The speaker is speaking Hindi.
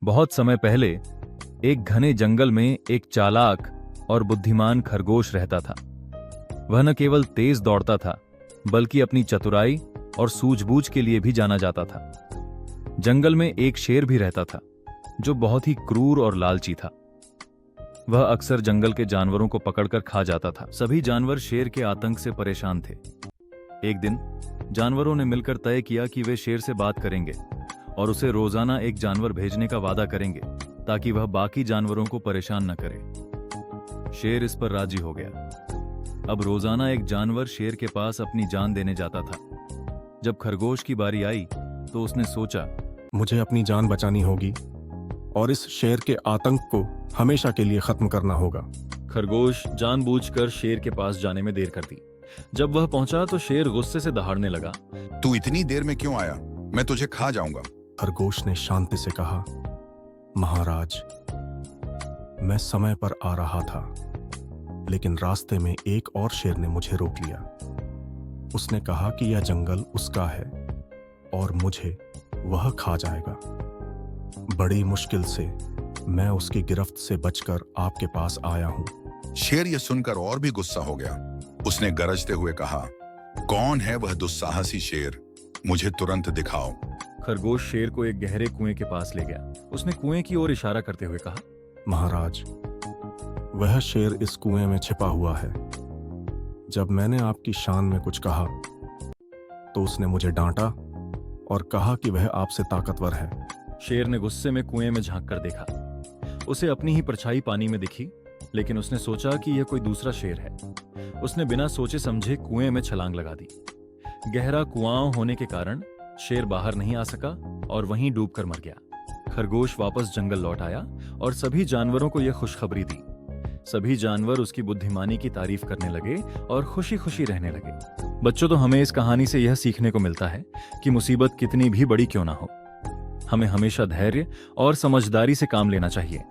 बहुत समय पहले एक घने जंगल में एक चालाक और बुद्धिमान खरगोश रहता था। वह न केवल तेज दौड़ता था, बल्कि अपनी चतुराई और सूझबूझ के लिए भी जाना जाता था। जंगल में एक शेर भी रहता था, जो बहुत ही क्रूर और लालची था। वह अक्सर जंगल के जानवरों को पकड़कर खा जाता था। सभी जानवर शेर के आतंक से परेशान थे। एक दिन जानवरों ने मिलकर तय किया कि वे शेर से बात करेंगे और उसे रोजाना एक जानवर भेजने का वादा करेंगे, ताकि वह बाकी जानवरों को परेशान न करे। शेर इस पर राजी हो गया। अब रोजाना एक जानवर शेर के पास अपनी जान देने जाता था। जब खरगोश की बारी आई तो उसने सोचा, मुझे अपनी जान बचानी होगी और इस शेर के आतंक को हमेशा के लिए खत्म करना होगा। खरगोश जानबूझकर शेर के पास जाने में देर कर दी। जब वह पहुंचा तो शेर गुस्से से दहाड़ने लगा। तू इतनी देर में क्यों आया? मैं तुझे खा जाऊंगा। खरगोश ने शांति से कहा, महाराज, मैं समय पर आ रहा था, लेकिन रास्ते में एक और शेर ने मुझे रोक लिया। उसने कहा कि यह जंगल उसका है और मुझे वह खा जाएगा। बड़ी मुश्किल से मैं उसकी गिरफ्त से बचकर आपके पास आया हूं। शेर यह सुनकर और भी गुस्सा हो गया। उसने गरजते हुए कहा, कौन है वह दुस्साहसी शेर? मुझे तुरंत दिखाओ। खरगोश शेर को एक गहरे कुएं के पास ले गया। उसने कुएं की ओर इशारा करते हुए कहा, महाराज, वह शेर इस कुएं में छिपा हुआ है। जब मैंने आपकी शान में कुछ कहा तो उसने मुझे डांटा और कहा कि वह आपसे ताकतवर है। शेर ने गुस्से में कुएं में झांक कर देखा। उसे अपनी ही परछाई पानी में दिखी, लेकिन उसने सोचा कि यह कोई दूसरा शेर है। उसने बिना सोचे समझे कुएं में छलांग लगा दी। गहरा कुआं होने के कारण शेर बाहर नहीं आ सका और वहीं डूबकर मर गया। खरगोश वापस जंगल लौट आया और सभी जानवरों को यह खुशखबरी दी। सभी जानवर उसकी बुद्धिमानी की तारीफ करने लगे और खुशी खुशी रहने लगे। बच्चों, तो हमें इस कहानी से यह सीखने को मिलता है कि मुसीबत कितनी भी बड़ी क्यों ना हो, हमें हमेशा धैर्य और समझदारी से काम लेना चाहिए।